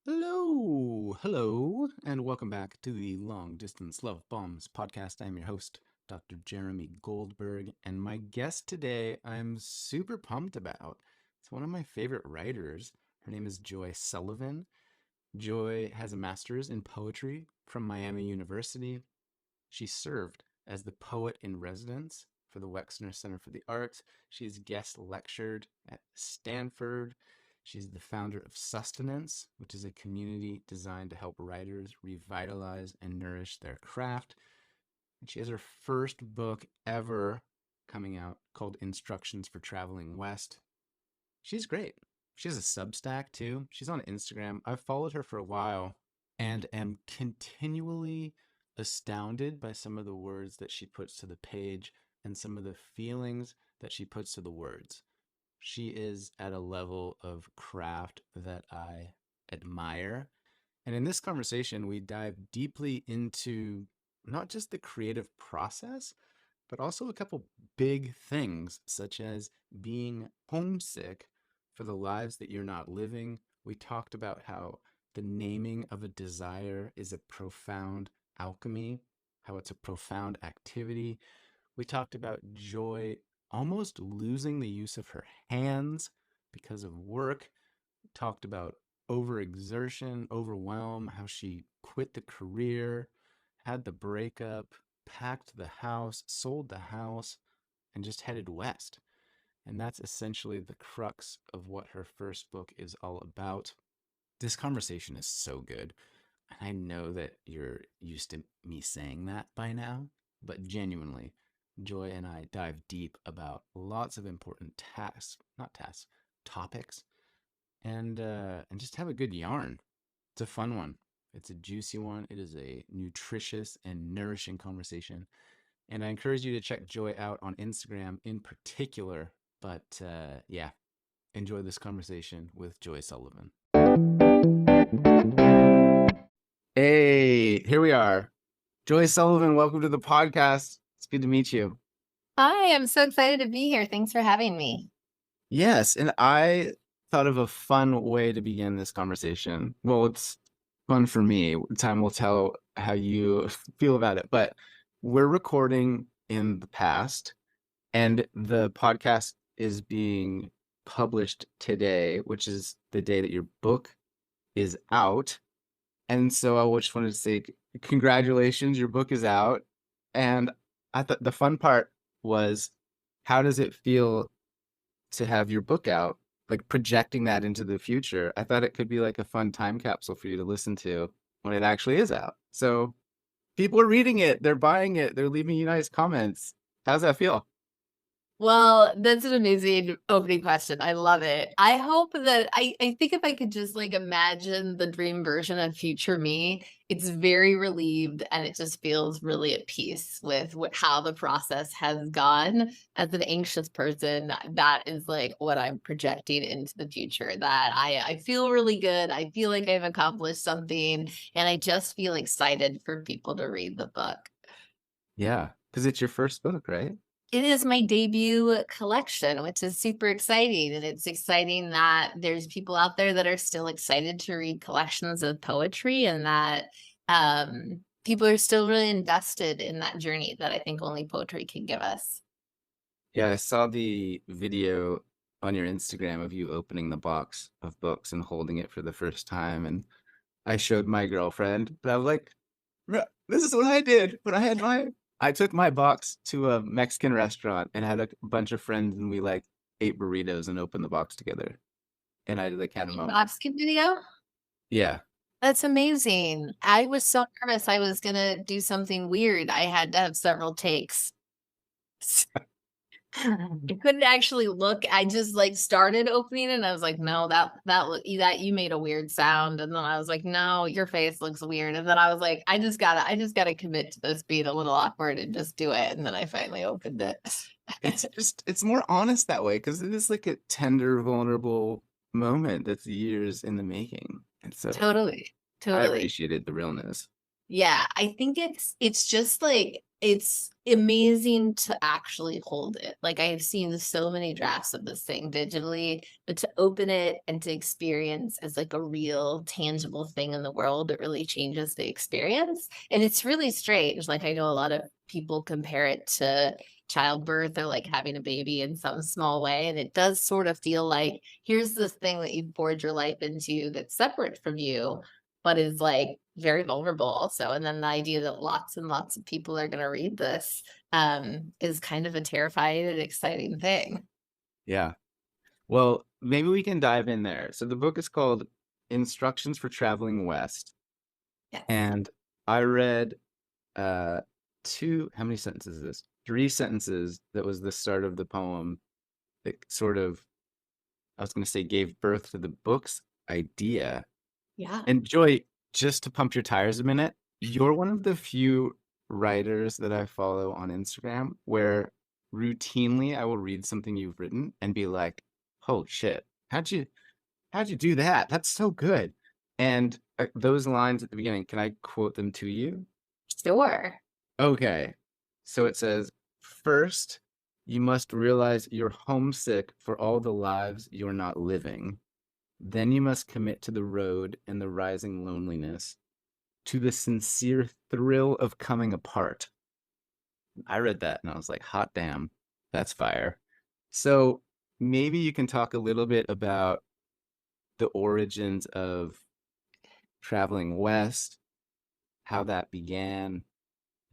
Hello, and welcome back to the Long Distance Love Bombs podcast. I'm your host, Dr. Jeremy Goldberg, and my guest today I'm super pumped about. It's one of my favorite writers. Her name is Joy Sullivan. Joy has a master's in poetry from Miami University. She served as the poet in residence for the Wexner Center for the Arts. She's guest lectured at Stanford. She's the founder of Sustenance, which is a community designed to help writers revitalize and nourish their craft. And she has her first book ever coming out called Instructions for Traveling West. She's great. She has a Substack too. She's on Instagram. I've followed her for a while and am continually astounded by some of the words that she puts to the page and some of the feelings that she puts to the words. She is at a level of craft that I admire. And in this conversation, we dive deeply into not just the creative process, but also a couple big things, such as being homesick for the lives that you're not living. We talked about how the naming of a desire is a profound alchemy, how it's a profound activity. We talked about Joy almost losing the use of her hands because of work. We talked about overexertion, overwhelm, how she quit the career, had the breakup, packed the house, sold the house, and just headed west. And that's essentially the crux of what her first book is all about. This conversation is so good. And I know that you're used to me saying that by now, but genuinely, Joy and I dive deep about lots of important topics, and just have a good yarn. It's a fun one. It's a juicy one. It is a nutritious and nourishing conversation. And I encourage you to check Joy out on Instagram in particular. But yeah, enjoy this conversation with Joy Sullivan. Hey, here we are. Joy Sullivan, welcome to the podcast. It's good to meet you. Hi, I'm so excited to be here. Thanks for having me. Yes, and I thought of a fun way to begin this conversation. Well, it's fun for me. Time will tell how you feel about it. But we're recording in the past, and the podcast is being published today, which is the day that your book is out. And so I just wanted to say congratulations, your book is out. And I thought the fun part was, how does it feel to have your book out, like projecting that into the future? I thought it could be like a fun time capsule for you to listen to when it actually is out. So people are reading it, they're buying it, they're leaving you nice comments. How's that feel? Well, that's an amazing opening question. I love it. I hope that I think if I could just like imagine the dream version of future me, it's very relieved and it just feels really at peace with how the process has gone. As an anxious person, that is like what I'm projecting into the future. That I feel really good. I feel like I've accomplished something, and I just feel excited for people to read the book. Yeah, because it's your first book, right? It is my debut collection, which is super exciting, and it's exciting that there's people out there that are still excited to read collections of poetry, and that people are still really invested in that journey that I think only poetry can give us. Yeah, I saw the video on your Instagram of you opening the box of books and holding it for the first time. And I showed my girlfriend, but I was like, This is what I did when I took my box to a Mexican restaurant and had a bunch of friends, and we like ate burritos and opened the box together. And I like had a moment. Mexican video? Yeah. That's amazing. I was so nervous I was gonna do something weird. I had to have several takes. I couldn't actually look. I just like started opening it and I was like, no, that you made a weird sound. And then I was like, no, your face looks weird. And then I was like, I just gotta commit to this being a little awkward and just do it. And then I finally opened it. It's more honest that way because it is like a tender, vulnerable moment that's years in the making. And so Totally. I Totally. appreciated the realness. Yeah, I think it's just like It's amazing to actually hold it. Like, I have seen so many drafts of this thing digitally, but to open it and to experience as, like, a real tangible thing in the world, it really changes the experience, and it's really strange. Like, I know a lot of people compare it to childbirth or, like, having a baby in some small way, and it does sort of feel like, here's this thing that you've poured your life into that's separate from you, but is, like, very vulnerable also, and then the idea that lots and lots of people are gonna read this, is kind of a terrifying and exciting thing. Yeah. Well, maybe we can dive in there. So the book is called Instructions for Traveling West, Yes. and I read uh two, how many sentences is this? Three sentences that was the start of the poem that sort of, I was going to say, gave birth to the book's idea. Yeah. And Joy, just to pump your tires a minute, you're one of the few writers that I follow on Instagram where routinely I will read something you've written and be like, "Oh shit, how'd you do that? That's so good." And those lines at the beginning, can I quote them to you? Sure. Okay. So it says, "First, you must realize you're homesick for all the lives you're not living. Then you must commit to the road and the rising loneliness, to the sincere thrill of coming apart." I read that and I was like, hot damn, that's fire. So maybe you can talk a little bit about the origins of traveling west, how that began,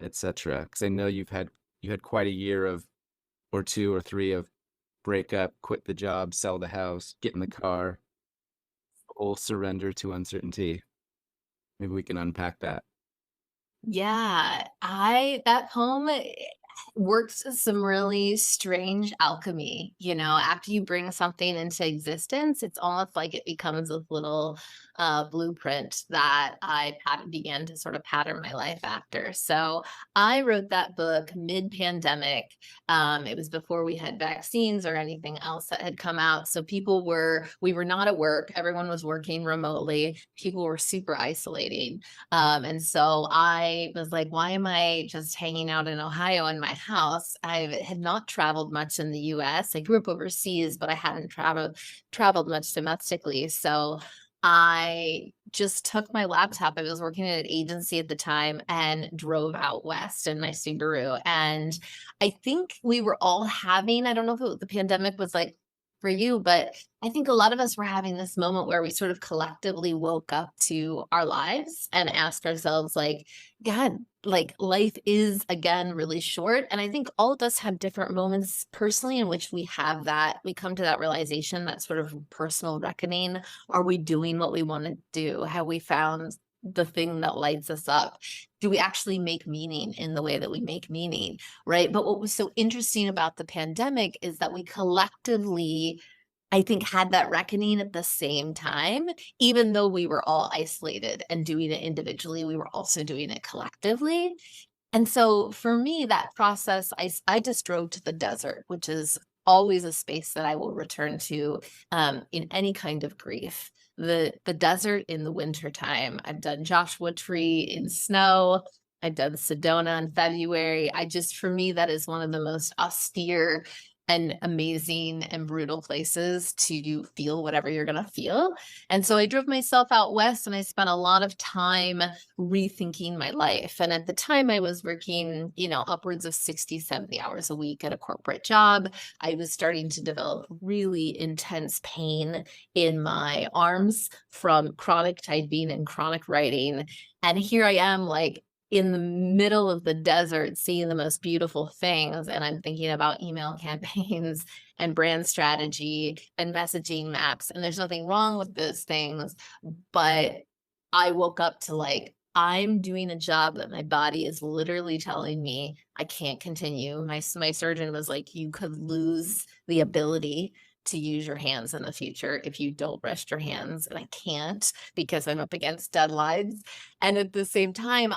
etc. Because I know you had quite a year of, or two or three, of break up, quit the job, sell the house, get in the car, full surrender to uncertainty. Maybe we can unpack that. Yeah, I that poem works with some really strange alchemy. You know, after you bring something into existence, it's almost like it becomes a little blueprint that began to sort of pattern my life after. So I wrote that book mid-pandemic. It was before we had vaccines or anything else that had come out. So we were not at work. Everyone was working remotely. People were super isolating. And so I was like, why am I just hanging out in Ohio in my house? I had not traveled much in the US. I grew up overseas, but I hadn't traveled much domestically. So I just took my laptop. I was working at an agency at the time and drove out west in my Subaru. And I think we were all having, I don't know if the pandemic was like for you, but I think a lot of us were having this moment where we sort of collectively woke up to our lives and asked ourselves, like, God, like life is again really short. And I think all of us have different moments personally in which we come to that realization, that sort of personal reckoning. Are we doing what we want to do? Have we found the thing that lights us up? Do we actually make meaning in the way that we make meaning? Right. But what was so interesting about the pandemic is that we collectively, I think, had that reckoning at the same time. Even though we were all isolated and doing it individually, we were also doing it collectively. And so for me, that process, I just drove to the desert, which is always a space that I will return to in any kind of grief. The desert in the wintertime. I've done Joshua Tree in snow. I've done Sedona in February. For me, that is one of the most austere and amazing and brutal places to feel whatever you're going to feel. And so I drove myself out west and I spent a lot of time rethinking my life. And at the time, I was working, upwards of 60, 70 hours a week at a corporate job. I was starting to develop really intense pain in my arms from chronic typing and chronic writing. And here I am, like, in the middle of the desert seeing the most beautiful things, and I'm thinking about email campaigns and brand strategy and messaging maps, and there's nothing wrong with those things, but I woke up to, like, I'm doing a job that my body is literally telling me I can't continue. My surgeon was like, "You could lose the ability to use your hands in the future if you don't rest your hands," and I can't because I'm up against deadlines. And at the same time,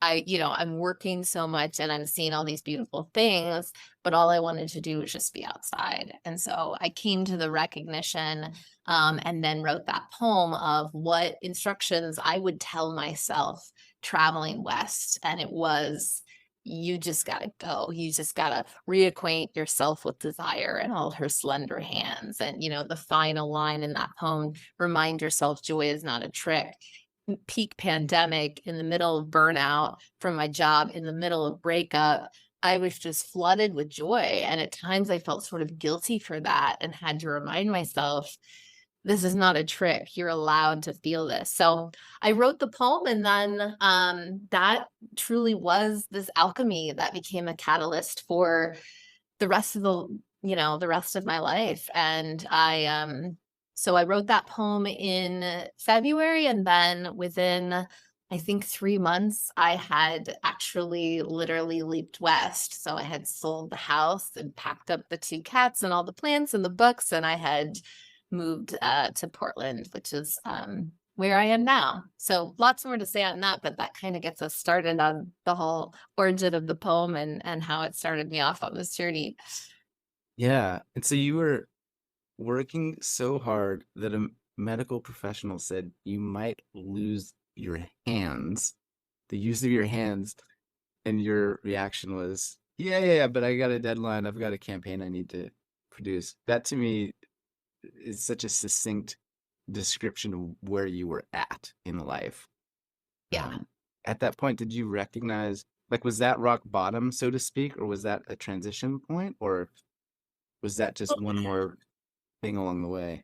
I'm working so much and I'm seeing all these beautiful things, but all I wanted to do was just be outside. And so I came to the recognition, and then wrote that poem of what instructions I would tell myself traveling west. And it was, you just gotta go. You just gotta reacquaint yourself with desire and all her slender hands. And, the final line in that poem, remind yourself joy is not a trick. Peak pandemic, in the middle of burnout from my job, in the middle of breakup, I was just flooded with joy. And at times I felt sort of guilty for that and had to remind myself, this is not a trick. You're allowed to feel this. So I wrote the poem, and then that truly was this alchemy that became a catalyst for the rest of the rest of my life. And so I wrote that poem in February, and then within, I think, 3 months, I had actually literally leaped west. So I had sold the house and packed up the two cats and all the plants and the books, and I had moved to Portland, which is where I am now. So lots more to say on that, but that kind of gets us started on the whole origin of the poem and how it started me off on this journey. Yeah. And so you were working so hard that a medical professional said you might lose your hands, the use of your hands, and your reaction was, yeah, yeah, yeah, but I got a deadline. I've got a campaign I need to produce. That to me is such a succinct description of where you were at in life. Yeah. At that point, did you recognize, like, was that rock bottom, so to speak, or was that a transition point, or was that just one more thing along the way?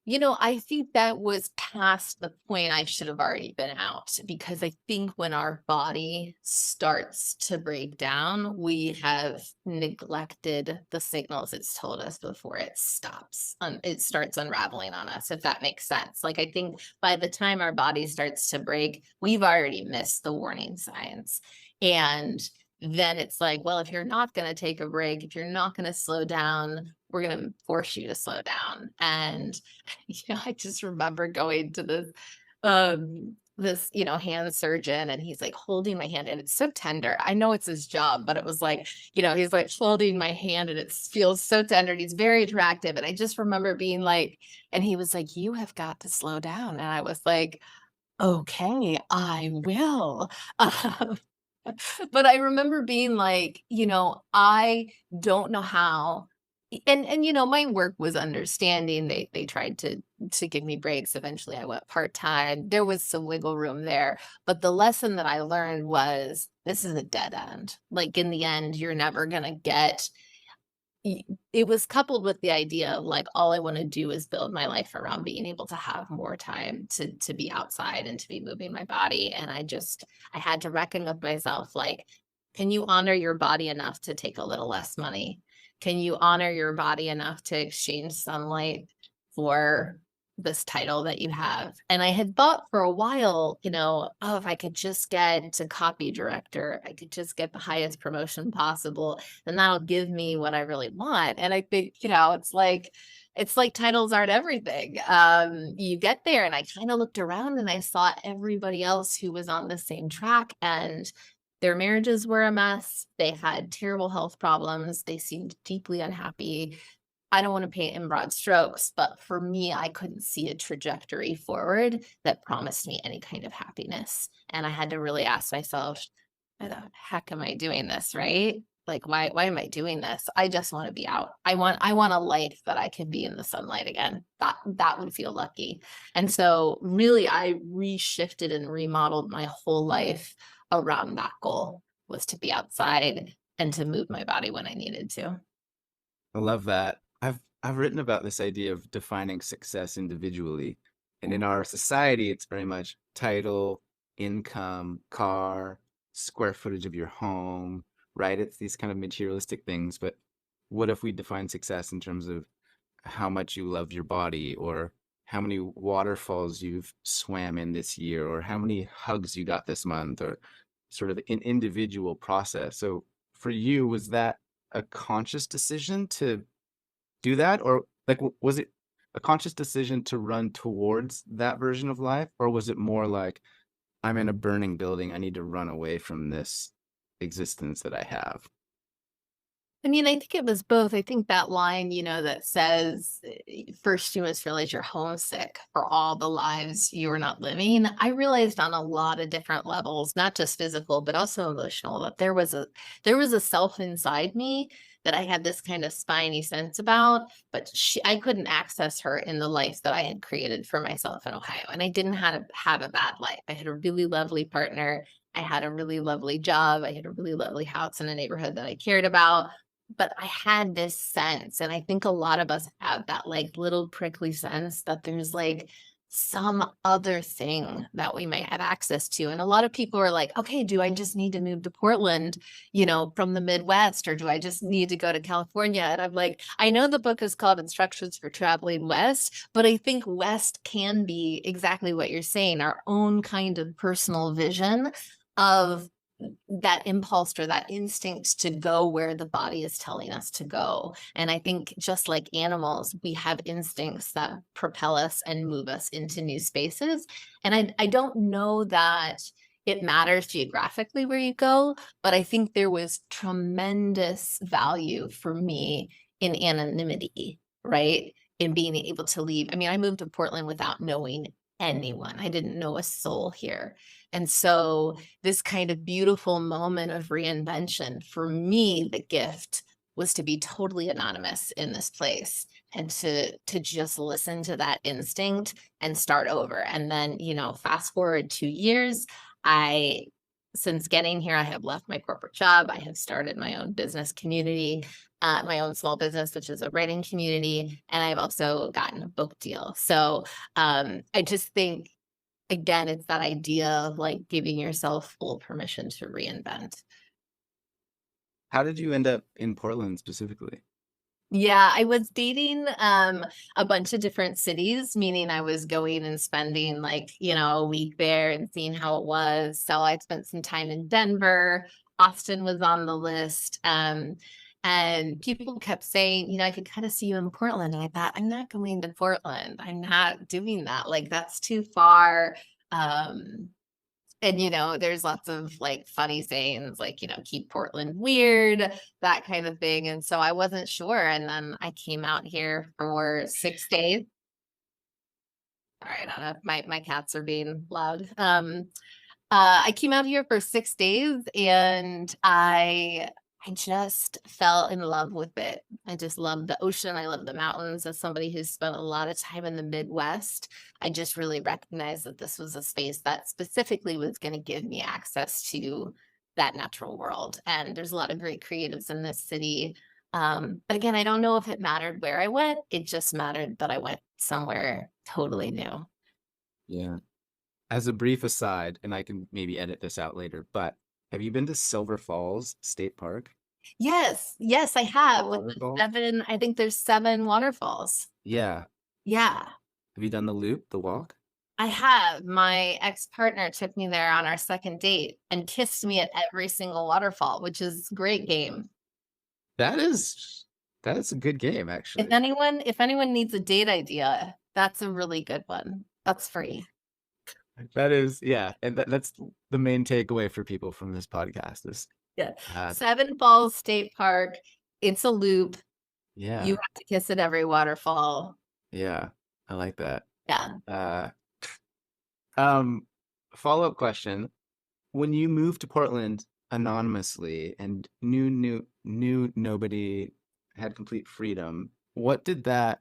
I think that was past the point I should have already been out, because I think when our body starts to break down, we have neglected the signals it's told us before it stops. It starts unraveling on us, if that makes sense. Like, I think by the time our body starts to break, we've already missed the warning signs. And then it's like, well, if you're not going to take a break, if you're not going to slow down, we're going to force you to slow down. And I just remember going to this hand surgeon, and he's like holding my hand, and it's so tender. I know it's his job, but it was like, he's like holding my hand, and it feels so tender, and he's very attractive. And I just remember being like, and he was like, you have got to slow down. And I was like, okay, I will. Um, but I remember being like, I don't know how. And my work was understanding. They tried to give me breaks. Eventually I went part-time. There was some wiggle room there. But the lesson that I learned was, this is a dead end. Like, in the end, you're never gonna get. It was coupled with the idea of, like, all I want to do is build my life around being able to have more time to be outside and to be moving my body. And I had to reckon with myself, like, can you honor your body enough to take a little less money? Can you honor your body enough to exchange sunlight for this title that you have? And I had thought for a while, oh, if I could just get to copy director, I could just get the highest promotion possible, then that'll give me what I really want. And I think, it's like titles aren't everything. You get there, and I kind of looked around and I saw everybody else who was on the same track, and their marriages were a mess. They had terrible health problems. They seemed deeply unhappy. I don't want to paint in broad strokes, but for me, I couldn't see a trajectory forward that promised me any kind of happiness. And I had to really ask myself, why the heck am I doing this, right? Like, why am I doing this? I just want to be out. I want a life that I can be in the sunlight again. That would feel lucky. And so really I reshifted and remodeled my whole life around that goal, was to be outside and to move my body when I needed to. I love that. I've written about this idea of defining success individually. And in our society, it's very much title, income, car, square footage of your home, right? It's these kind of materialistic things. But what if we define success in terms of how much you love your body, or how many waterfalls you've swam in this year, or how many hugs you got this month, or sort of an individual process. So for you, was that a conscious decision to do that, or like was it a conscious decision to run towards that version of life, or was it more like, I'm in a burning building, I need to run away from this existence that I have? I mean, I think it was both. I think that line, that says, first you must realize you're homesick for all the lives you are not living. I realized on a lot of different levels, not just physical, but also emotional, that there was a self inside me that I had this kind of spiny sense about, but I couldn't access her in the life that I had created for myself in Ohio. And I didn't have a bad life. I had a really lovely partner. I had a really lovely job. I had a really lovely house in a neighborhood that I cared about, but I had this sense, and I think a lot of us have that, like, little prickly sense that there's, like, some other thing that we may have access to, and a lot of people are like, "Okay, do I just need to move to Portland, from the Midwest, or do I just need to go to California?" And I'm like, I know the book is called Instructions for Traveling West, but I think West can be exactly what you're saying, our own kind of personal vision of that impulse or that instinct to go where the body is telling us to go. And I think just like animals, we have instincts that propel us and move us into new spaces. And I don't know that it matters geographically where you go, but I think there was tremendous value for me in anonymity, right? In being able to leave. I mean, I moved to Portland without knowing anyone. I didn't know a soul here. And so this kind of beautiful moment of reinvention, for me, the gift was to be totally anonymous in this place and to just listen to that instinct and start over. And then, fast forward 2 years, I since getting here, I have left my corporate job. I have started my own business community, my own small business, which is a writing community, and I've also gotten a book deal. So I just think, again, it's that idea of, like, giving yourself full permission to reinvent. How did you end up in Portland specifically? Yeah, I was dating, a bunch of different cities, meaning I was going and spending, like, a week there and seeing how it was. So I spent some time in Denver. Austin was on the list. And people kept saying, I could kind of see you in Portland. And I thought, I'm not going to Portland. I'm not doing that. Like, that's too far. Um, and, there's lots of, like, funny sayings, like, keep Portland weird, that kind of thing. And so I wasn't sure. And then I came out here for 6 days. All right, I don't know if my cats are being loud. I came out here for 6 days, and I just fell in love with it. I just love the ocean. I love the mountains. As somebody who's spent a lot of time in the Midwest, I just really recognized that this was a space that specifically was going to give me access to that natural world. And there's a lot of great creatives in this city. But again, I don't know if it mattered where I went. It just mattered that I went somewhere totally new. Yeah. As a brief aside, and I can maybe edit this out later, but have you been to Silver Falls State Park? Yes, yes, I have with the Waterfall? 7, I think there's 7 waterfalls. Yeah. Yeah, Have you done the loop, the walk? I have. My ex-partner took me there on our 2nd date and kissed me at every single waterfall, which is great game. That is that is a good game, If actually. anyone needs a date idea, that's a really good one. That's free. That is, yeah, and that's the main takeaway for people from this podcast is, Yeah. uh, 7 Falls State Park, it's a loop. You yeah, have to kiss at every waterfall. yeah, I like that. Yeah. Uh, um, Follow-up question: when you moved to Portland anonymously and knew nobody, had complete freedom, what did that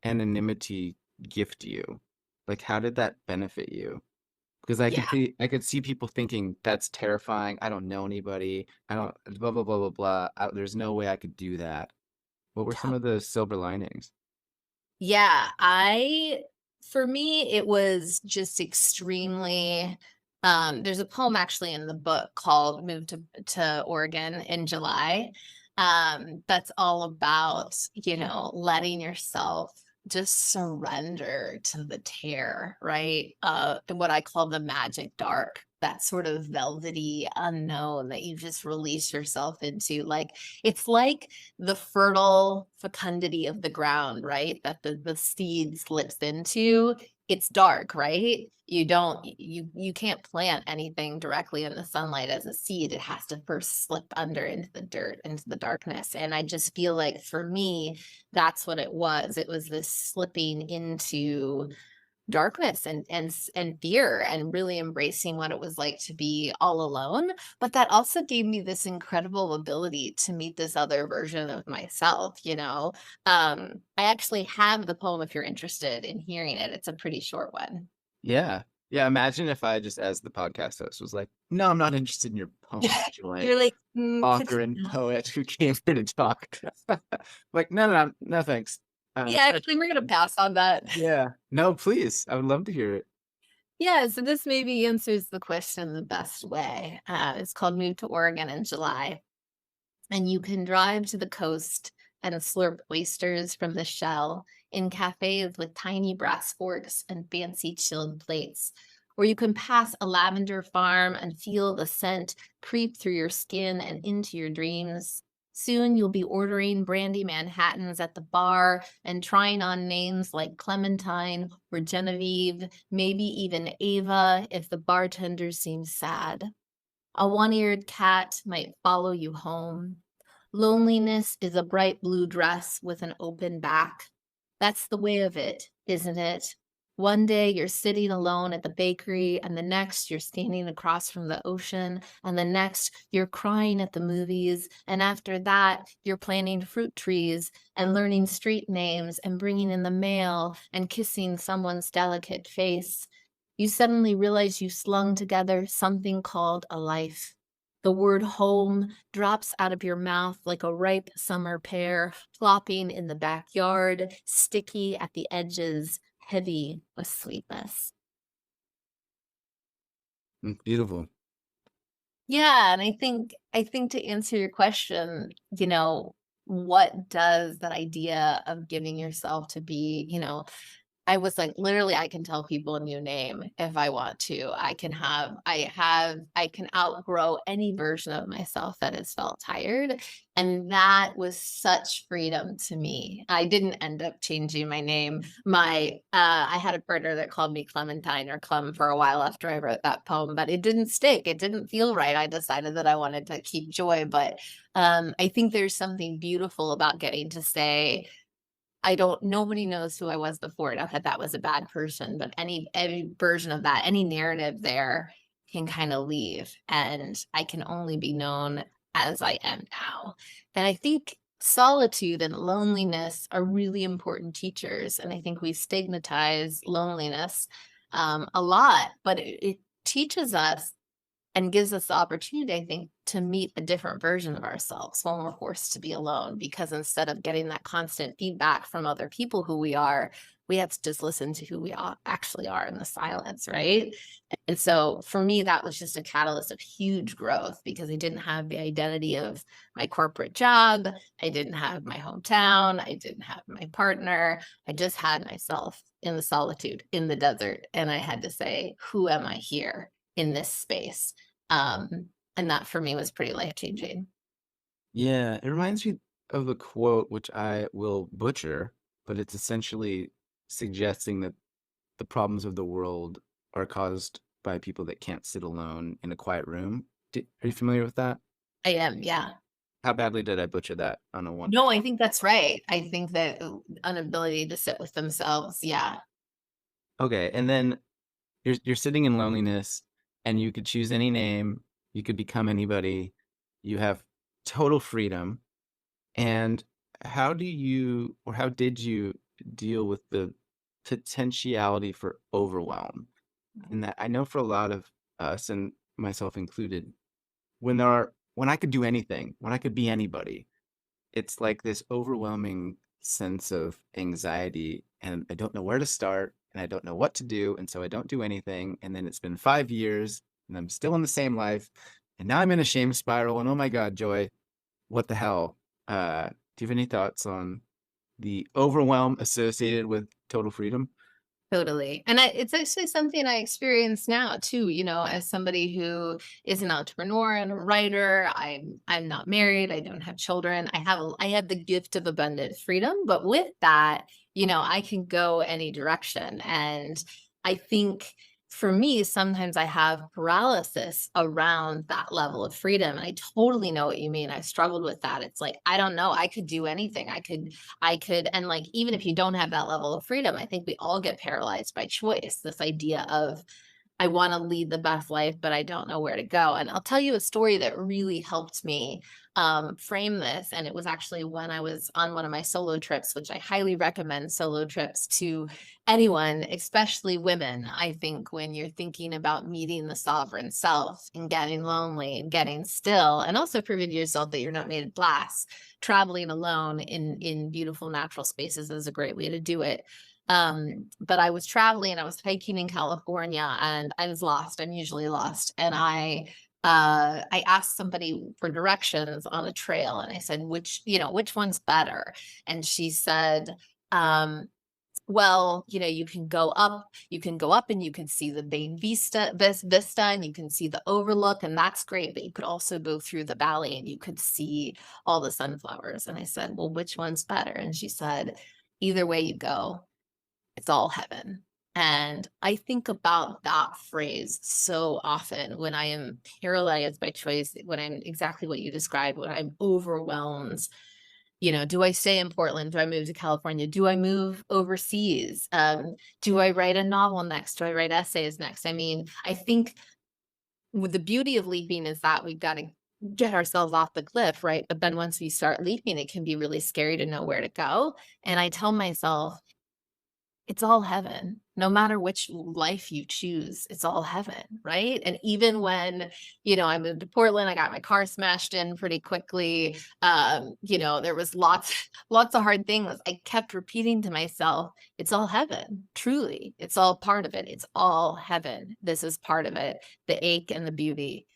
anonymity gift you? Like, how did that benefit you? Because Yeah. I could see people thinking that's terrifying. I don't know anybody. I don't blah blah blah blah blah. There's no way I could do that. What were some of the silver linings? Yeah, for me, it was just extremely there's a poem actually in the book called Move to Oregon in July. That's all about, letting yourself just surrender to the tear, right? What I call the magic dark, that sort of velvety unknown that you just release yourself into. Like, it's like the fertile fecundity of the ground, right? That the seed slips into. it's dark, right? You can't plant anything directly in the sunlight as a seed. It has to first slip under into the dirt, into the darkness. And I just feel like for me, that's what it was. It was this slipping into darkness and fear and really embracing what it was like to be all alone. But that also gave me this incredible ability to meet this other version of myself, you know. I actually have the poem if you're interested in hearing it. It's a pretty short one. Yeah. Yeah, imagine if I just, as the podcast host, was like, "No, I'm not interested in your poem, Joy, You're like, author and poet who came here to talk." Like, "No, no, no, no, thanks." yeah, actually, we're gonna pass on that. Yeah. No, please. I would love to hear it. Yeah, so this maybe answers the question the best way. It's called Move to Oregon in July. And you can drive to the coast and slurp oysters from the shell in cafes with tiny brass forks and fancy chilled plates. Or you can pass a lavender farm and feel the scent creep through your skin and into your dreams. Soon you'll be ordering brandy Manhattans at the bar and trying on names like Clementine or Genevieve, maybe even Ava if the bartender seems sad. A one-eared cat might follow you home. Loneliness is a bright blue dress with an open back. That's the way of it, isn't it? One day you're sitting alone at the bakery, and the next you're standing across from the ocean, and the next you're crying at the movies, and after that you're planting fruit trees and learning street names and bringing in the mail and kissing someone's delicate face. You suddenly realize you slung together something called a life. The word home drops out of your mouth like a ripe summer pear, flopping in the backyard, sticky at the edges, heavy with sweetness. Beautiful. Yeah, and I think to answer your question, what does that idea of giving yourself to be, I was like, literally, I can tell people a new name if I want to. I can outgrow any version of myself that has felt tired. And that was such freedom to me. I didn't end up changing my name. I had a partner that called me Clementine or Clem for a while after I wrote that poem, but it didn't stick. It didn't feel right. I decided that I wanted to keep Joy. But I think there's something beautiful about getting to say, nobody knows who I was before. Not that that was a bad person, but any version of that, any narrative there can kind of leave. And I can only be known as I am now. And I think solitude and loneliness are really important teachers. And I think we stigmatize loneliness a lot, but it teaches us and gives us the opportunity, I think, to meet a different version of ourselves when we're forced to be alone. Because instead of getting that constant feedback from other people who we are, we have to just listen to who we actually are in the silence, right? And so for me, that was just a catalyst of huge growth because I didn't have the identity of my corporate job. I didn't have my hometown. I didn't have my partner. I just had myself in the solitude, in the desert. And I had to say, who am I here in this space? And that for me was pretty life changing. Yeah, it reminds me of a quote which I will butcher, but it's essentially suggesting that the problems of the world are caused by people that can't sit alone in a quiet room. Are you familiar with that? I am, yeah. How badly did I butcher that on a one? No, I think that's right. I think that an ability to sit with themselves, yeah. Okay, and then you're sitting in loneliness, and you could choose any name, you could become anybody, you have total freedom. And how do you, or how did you deal with the potentiality for overwhelm? And that I know for a lot of us, and myself included, when I could do anything, when I could be anybody, it's like this overwhelming sense of anxiety, and I don't know where to start, and I don't know what to do, and so I don't do anything. And then it's been 5 years, and I'm still in the same life, and now I'm in a shame spiral. And oh my God, Joy, what the hell? Do you have any thoughts on the overwhelm associated with total freedom? Totally. And it's actually something I experience now too, as somebody who is an entrepreneur and a writer. I'm not married, I don't have children. I have the gift of abundant freedom, but with that, I can go any direction. And I think for me, sometimes I have paralysis around that level of freedom. And I totally know what you mean. I struggled with that. It's like, I don't know. I could do anything. And like, even if you don't have that level of freedom, I think we all get paralyzed by choice. This idea of, I want to lead the best life, but I don't know where to go. And I'll tell you a story that really helped me frame this. And it was actually when I was on one of my solo trips, which I highly recommend solo trips to anyone, especially women. I think when you're thinking about meeting the sovereign self and getting lonely and getting still, and also proving to yourself that you're not made of glass, traveling alone in beautiful natural spaces is a great way to do it. But I was traveling, I was hiking in California and I was lost. I'm usually lost. And I asked somebody for directions on a trail and I said, which one's better? And she said, um, well, you can go up and you can see the main vista and you can see the overlook, and that's great. But you could also go through the valley and you could see all the sunflowers. And I said, well, which one's better? And she said, either way you go, it's all heaven. And I think about that phrase so often when I am paralyzed by choice, when I'm exactly what you described, when I'm overwhelmed. Do I stay in Portland? Do I move to California? Do I move overseas? Do I write a novel next? Do I write essays next? I mean, I think with the beauty of leaping is that we've got to get ourselves off the cliff, right? But then once we start leaping, it can be really scary to know where to go. And I tell myself, it's all heaven. No matter which life you choose, it's all heaven, right? And even when, I moved to Portland, I got my car smashed in pretty quickly. There was lots of hard things. I kept repeating to myself, it's all heaven. Truly, it's all part of it. It's all heaven. This is part of it. The ache and the beauty.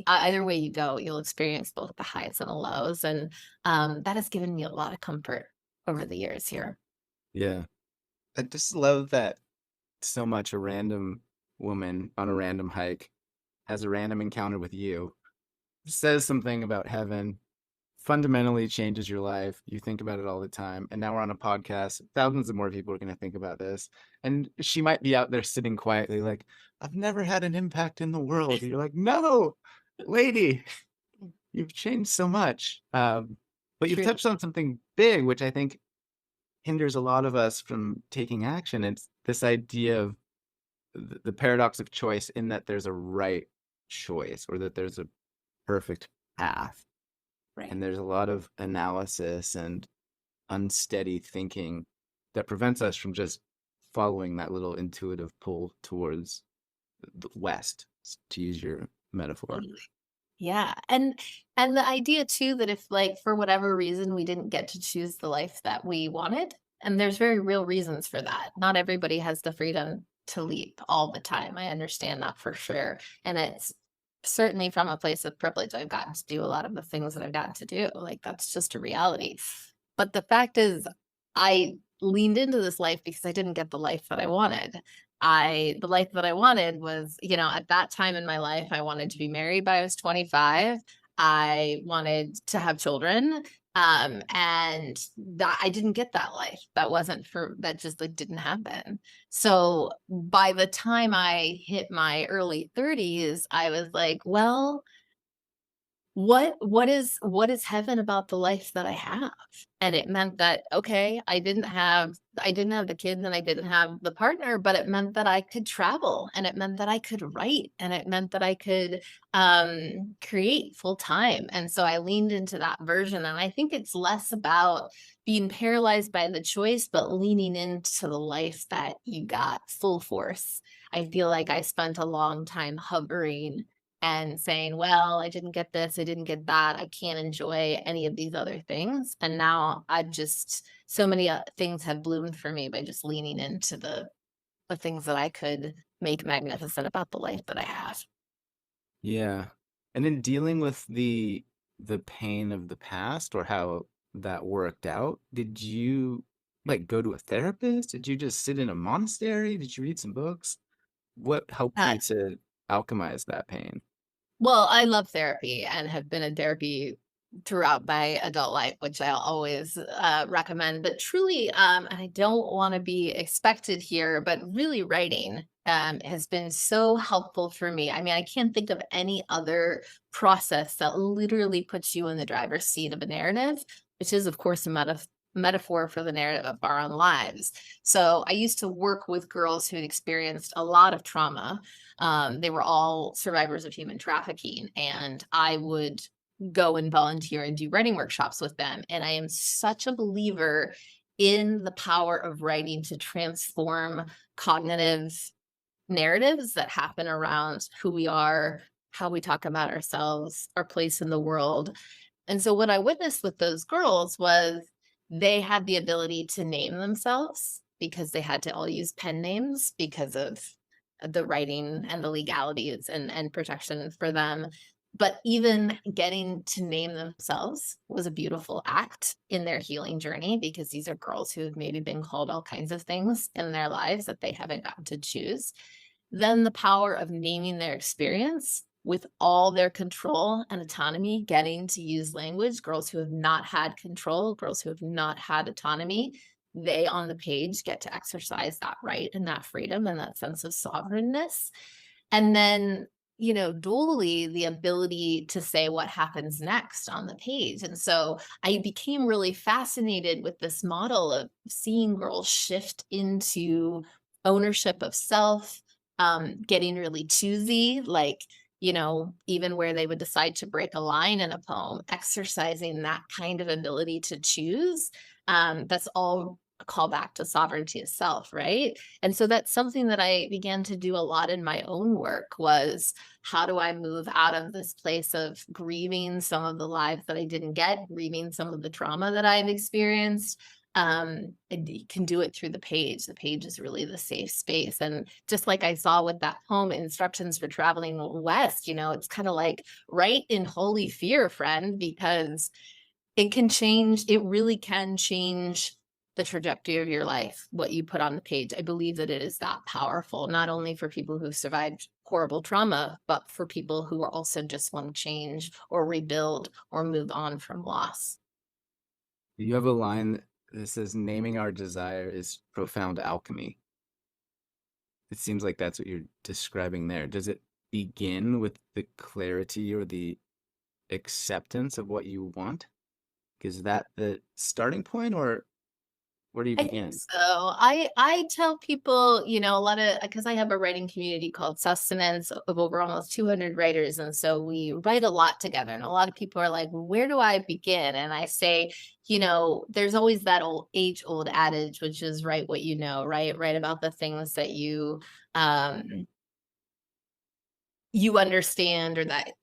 Either way you go, you'll experience both the highs and the lows. And that has given me a lot of comfort over the years here. Yeah. I just love that so much a random woman on a random hike has a random encounter with you, says something about heaven, fundamentally changes your life. You think about it all the time. And now we're on a podcast. Thousands of more people are going to think about this. And she might be out there sitting quietly, like, I've never had an impact in the world. And you're like, no, lady, you've changed so much. But you've True. touched on something big, which I think hinders a lot of us from taking action. It's this idea of the paradox of choice, in that there's a right choice or that there's a perfect path. Right. And there's a lot of analysis and unsteady thinking that prevents us from just following that little intuitive pull towards the west, to use your metaphor. Totally. Yeah, and the idea too that if, like, for whatever reason we didn't get to choose the life that we wanted, and there's very real reasons for that. Not everybody has the freedom to leap all the time. I understand that for sure. And it's certainly from a place of privilege. I've gotten to do a lot of the things that I've gotten to do. Like, that's just a reality. But the fact is, I leaned into this life because I didn't get the life that I wanted. The life that I wanted was, at that time in my life, I wanted to be married by I was 25. I wanted to have children. And that I didn't get that life. That just like didn't happen. So by the time I hit my early 30s, I was like, well, what is heaven about the life that I have? And it meant that, okay, I didn't have the kids and I didn't have the partner, but it meant that I could travel and it meant that I could write and it meant that I could create full time. And so I leaned into that version. And I think it's less about being paralyzed by the choice, but leaning into the life that you got full force. I feel like I spent a long time hovering and saying, well, I didn't get this, I didn't get that, I can't enjoy any of these other things. And now so many things have bloomed for me by just leaning into the things that I could make magnificent about the life that I have. Yeah. And in dealing with the pain of the past, or how that worked out, did you like go to a therapist? Did you just sit in a monastery? Did you read some books? What helped Uh, you to alchemize that pain? well, I love therapy and have been in therapy throughout my adult life, which I'll always recommend. But truly, and I don't want to be expected here, but really writing has been so helpful for me. I mean, I can't think of any other process that literally puts you in the driver's seat of a narrative, which is, of course, a metaphor for the narrative of our own lives. So I used to work with girls who had experienced a lot of trauma. They were all survivors of human trafficking, and I would go and volunteer and do writing workshops with them. And I am such a believer in the power of writing to transform cognitive narratives that happen around who we are, how we talk about ourselves, our place in the world. And so what I witnessed with those girls was they had the ability to name themselves because they had to all use pen names because of the writing and the legalities and protection for them. But even getting to name themselves was a beautiful act in their healing journey because these are girls who have maybe been called all kinds of things in their lives that they haven't gotten to choose. Then the power of naming their experience with all their control and autonomy, getting to use language, girls who have not had control, girls who have not had autonomy, they on the page get to exercise that right and that freedom and that sense of sovereignness. And then, dually, the ability to say what happens next on the page. And so I became really fascinated with this model of seeing girls shift into ownership of self, getting really choosy, like, even where they would decide to break a line in a poem, exercising that kind of ability to choose. That's all a callback to sovereignty of self, right? And so that's something that I began to do a lot in my own work was how do I move out of this place of grieving some of the lives that I didn't get, grieving some of the trauma that I've experienced, and you can do it through the page. The page is really the safe space. And just like I saw with that poem, Instructions for Traveling West, it's kind of like write in holy fear, friend, because it really can change the trajectory of your life, what you put on the page. I believe that it is that powerful, not only for people who've survived horrible trauma, but for people who are also just want to change or rebuild or move on from loss. You have a line that says, naming our desire is profound alchemy. It seems like that's what you're describing there. Does it begin with the clarity or the acceptance of what you want? Is that the starting point, or where do you I think begin? so. I tell people, a lot of because I have a writing community called Sustenance of over almost 200 writers, and so we write a lot together. And a lot of people are like, well, "Where do I begin?" And I say, there's always that old adage, which is write what you know, right? Write about the things that um you understand or that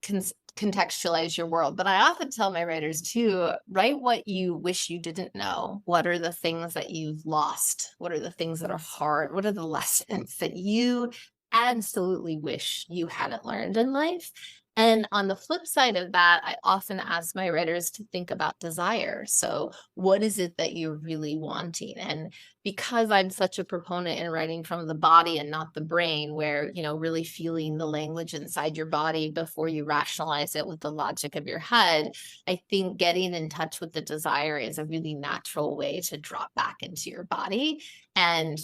contextualize your world. But I often tell my writers too, write what you wish you didn't know. What are the things that you've lost? What are the things that are hard? What are the lessons that you absolutely wish you hadn't learned in life? And on the flip side of that, I often ask my writers to think about desire. So, what is it that you're really wanting? And because I'm such a proponent in writing from the body and not the brain, where, really feeling the language inside your body before you rationalize it with the logic of your head, I think getting in touch with the desire is a really natural way to drop back into your body. And,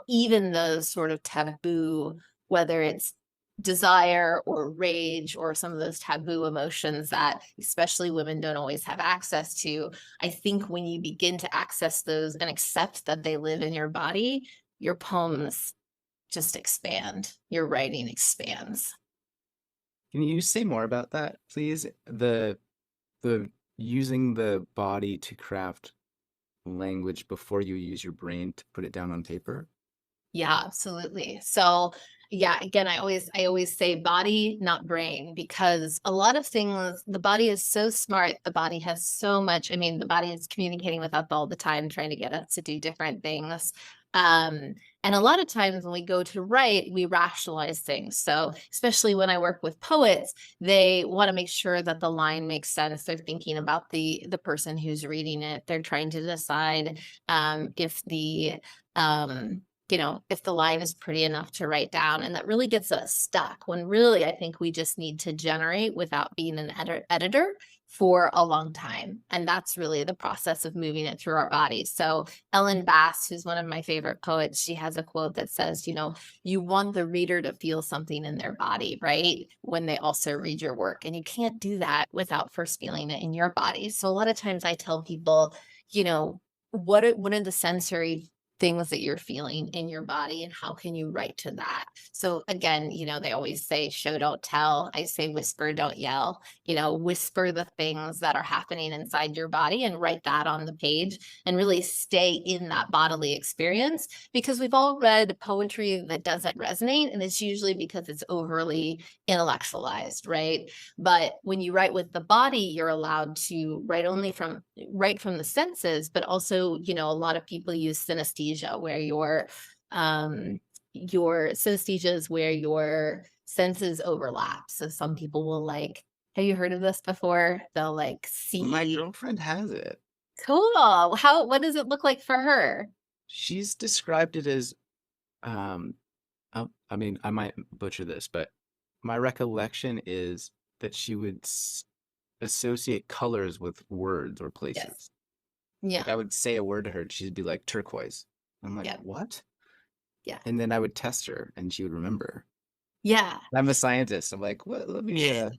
even those sort of taboo, whether it's desire or rage or some of those taboo emotions that especially women don't always have access to, I think when you begin to access those and accept that they live in your body, your poems just expand, your writing expands. Can you say more about that, please? The using the body to craft language before you use your brain to put it down on paper. Yeah, absolutely. So, yeah, again, I always say body, not brain, because a lot of things, the body is so smart. The body has so much. I mean, the body is communicating with us all the time, trying to get us to do different things. Um, and a lot of times when we go to write, we rationalize things. So, especially when I work with poets, they want to make sure that the line makes sense. They're thinking about the person who's reading it. They're trying to decide if um, if the line is pretty enough to write down. And that really gets us stuck when really I think we just need to generate without being an editor for a long time. And that's really the process of moving it through our bodies. So Ellen Bass, who's one of my favorite poets, she has a quote that says, you want the reader to feel something in their body, right? When they also read your work. And you can't do that without first feeling it in your body. So a lot of times I tell people, what are the sensory things that you're feeling in your body, and how can you write to that? So again, they always say show, don't tell. I say whisper, don't yell. Whisper the things that are happening inside your body and write that on the page and really stay in that bodily experience, because we've all read poetry that doesn't resonate, and it's usually because it's overly intellectualized, right? But when you write with the body, you're allowed to write from the senses, but also, a lot of people use synesthesia, where your synesthesia is where your senses overlap. So some people will have you heard of this before? They'll My see. girlfriend has it. Cool. What does it look like for her? She's described it as, I mean, I might butcher this, but my recollection is that she would associate colors with words or Yes. places. Like I Yeah. would say a word to her, and she'd be like turquoise. I'm like, Yeah. what? Yeah. And then I would test her, and she would remember. Yeah. I'm a scientist. I'm like, what? Let me.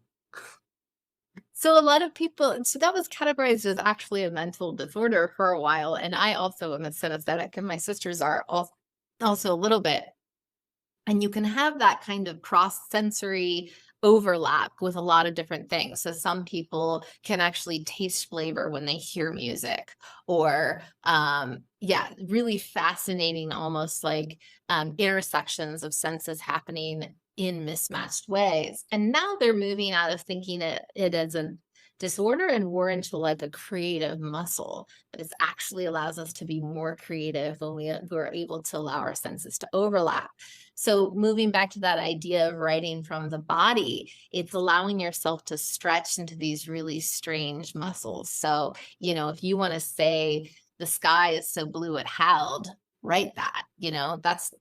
So a lot of people, so that was categorized as actually a mental disorder for a while. And I also am a synesthetic, and my sisters are also a little bit. And you can have that kind of cross sensory overlap with a lot of different things. So some people can actually taste flavor when they hear music, or yeah, really fascinating, almost like intersections of senses happening in mismatched ways. And now they're moving out of thinking it as a disorder, and more into like a creative muscle that is actually allows us to be more creative when we're able to allow our senses to overlap. So moving back to that idea of writing from the body, it's allowing yourself to stretch into these really strange muscles. So, if you want to say the sky is so blue it howled, write that. That's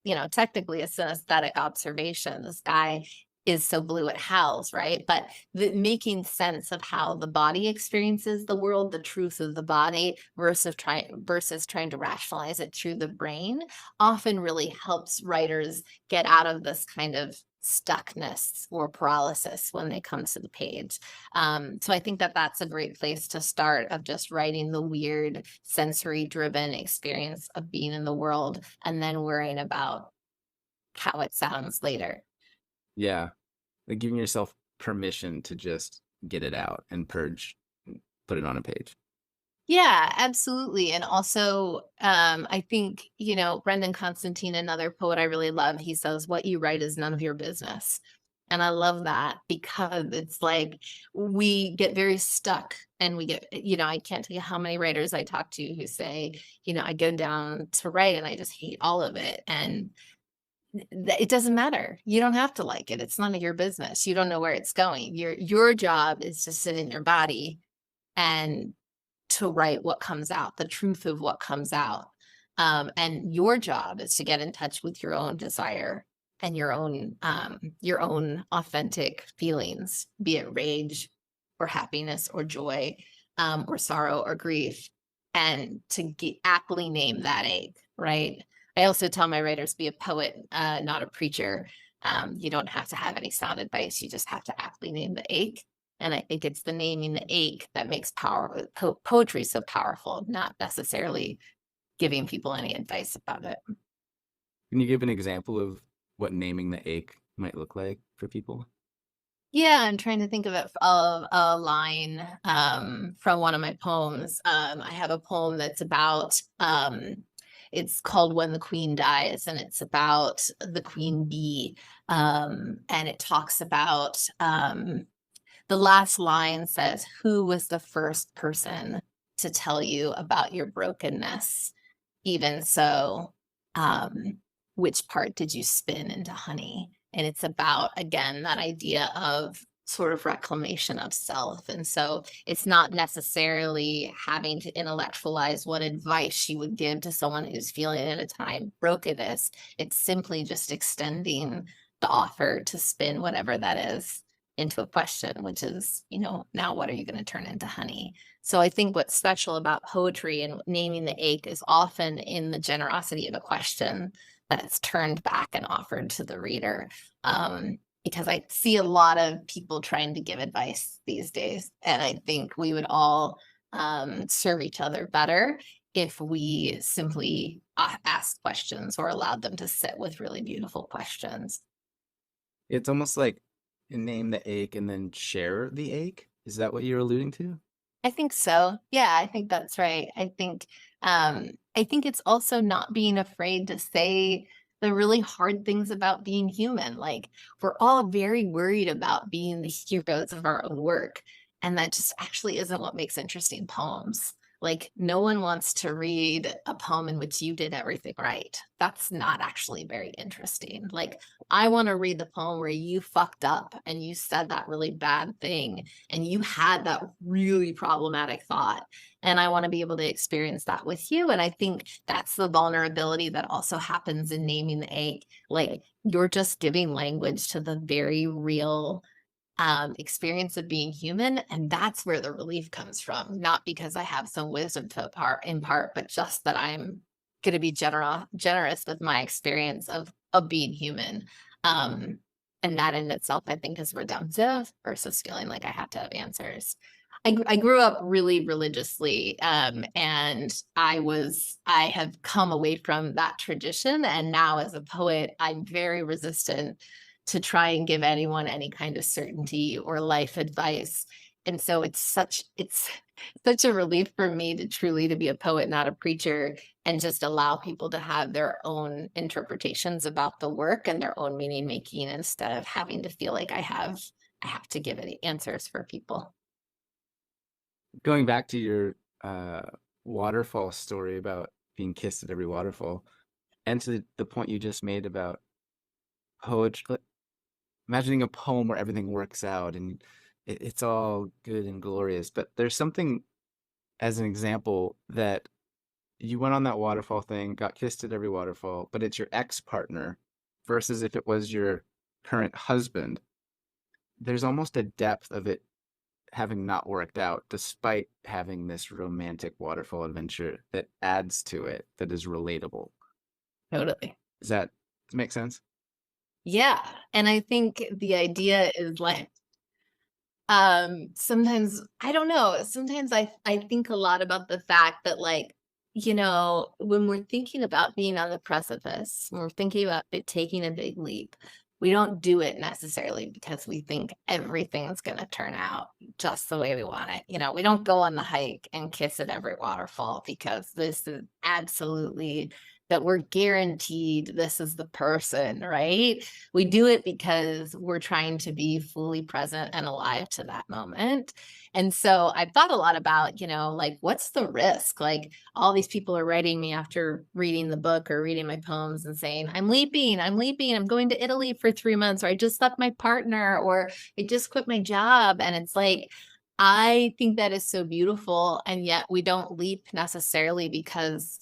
technically a synesthetic observation. The sky is so blue it howls, right? But making sense of how the body experiences the world, the truth of the body, versus trying to rationalize it through the brain, often really helps writers get out of this kind of stuckness or paralysis when they come to the page. So I think that that's a great place to start, of just writing the weird sensory driven experience of being in the world, and then worrying about how it sounds later. Yeah, like giving yourself permission to just get it out and purge, put it on a page. Yeah, absolutely. And also, I think, Brendan Constantine, another poet I really love, he says, what you write is none of your business. And I love that, because it's like we get very stuck, and we get, I can't tell you how many writers I talk to who say, I go down to write and I just hate all of it. And it doesn't matter. You don't have to like it. It's none of your business. You don't know where it's going. Your job is to sit in your body and to write what comes out, the truth of what comes out. And your job is to get in touch with your own desire and your own authentic feelings, be it rage or happiness or joy, or sorrow or grief, and to aptly name that ache, right? I also tell my writers, be a poet, not a preacher. You don't have to have any sound advice. You just have to aptly name the ache. And I think it's the naming the ache that makes poetry so powerful, not necessarily giving people any advice about it. Can you give an example of what naming the ache might look like for people? Yeah, I'm trying to think of a line from one of my poems. I have a poem that's about it's called When the Queen Dies, and it's about the queen bee. And it talks about the last line says, who was the first person to tell you about your brokenness? Even so, which part did you spin into honey? And it's about, again, that idea of sort of reclamation of self. And so it's not necessarily having to intellectualize what advice she would give to someone who's feeling at a time brokenness. It's simply just extending the offer to spin whatever that is. into a question, which is, now what are you going to turn into honey? So I think what's special about poetry and naming the ache is often in the generosity of a question that is turned back and offered to the reader. Because I see a lot of people trying to give advice these days, and I think we would all serve each other better if we simply asked questions or allowed them to sit with really beautiful questions. It's almost like name the ache and then share the ache. Is that what you're alluding to? I think so. Yeah, I think that's right. I think it's also not being afraid to say the really hard things about being human. Like, we're all very worried about being the heroes of our own work, and that just actually isn't what makes interesting poems. Like, no one wants to read a poem in which you did everything right. That's not actually very interesting. Like, I want to read the poem where you fucked up and you said that really bad thing and you had that really problematic thought. And I want to be able to experience that with you. And I think that's the vulnerability that also happens in naming the ache. Like, you're just giving language to the very real experience of being human. And that's where the relief comes from. Not because I have some wisdom to impart, but just that I'm going to be generous with my experience of being human. Um, and that in itself, I think, is redemptive versus feeling like I have to have answers. I grew up really religiously, and I have come away from that tradition. And now, as a poet, I'm very resistant to try and give anyone any kind of certainty or life advice. And so it's such a relief for me to truly to be a poet, not a preacher, and just allow people to have their own interpretations about the work and their own meaning making instead of having to feel like I have to give any answers for people. Going back to your uh, waterfall story about being kissed at every waterfall, and to the point you just made about poetry, imagining a poem where everything works out and it's all good and glorious. But there's something, as an example, that you went on that waterfall thing, got kissed at every waterfall, but it's your ex-partner versus if it was your current husband. There's almost a depth of it having not worked out, despite having this romantic waterfall adventure that adds to it that is relatable. Totally. Does that make sense? Yeah. And I think the idea is like, sometimes I don't know, sometimes I think a lot about the fact that, like, when we're thinking about being on the precipice, when we're thinking about taking a big leap, we don't do it necessarily because we think everything's going to turn out just the way we want it. We don't go on the hike and kiss at every waterfall because this is absolutely that we're guaranteed this is the person, right? We do it because we're trying to be fully present and alive to that moment. And so I've thought a lot about, like, what's the risk? Like, all these people are writing me after reading the book or reading my poems and saying, I'm leaping, I'm going to Italy for 3 months, or I just left my partner, or I just quit my job. And it's like, I think that is so beautiful. And yet we don't leap necessarily because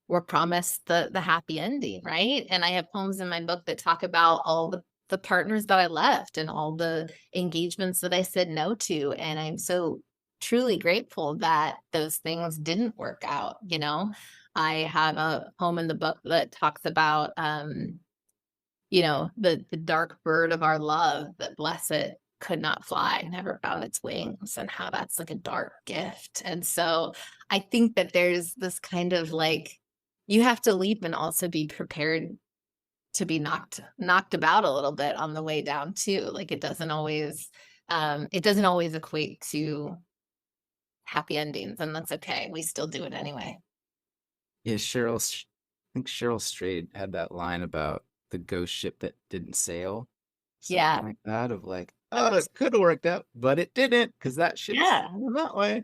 we're promised the happy ending, right? And I have poems in my book that talk about all the partners that I left and all the engagements that I said no to. And I'm so truly grateful that those things didn't work out. I have a poem in the book that talks about the dark bird of our love that bless it could not fly, never found its wings, and how that's like a dark gift. And so I think that there's this kind of like, you have to leap and also be prepared to be knocked about a little bit on the way down too. Like, it doesn't always equate to happy endings, and that's okay. We still do it anyway. Yeah, I think Cheryl Strayed had that line about the ghost ship that didn't sail, something Yeah. like that, of like, oh, it could have worked out, but it didn't because that ship's Yeah. sailing that way.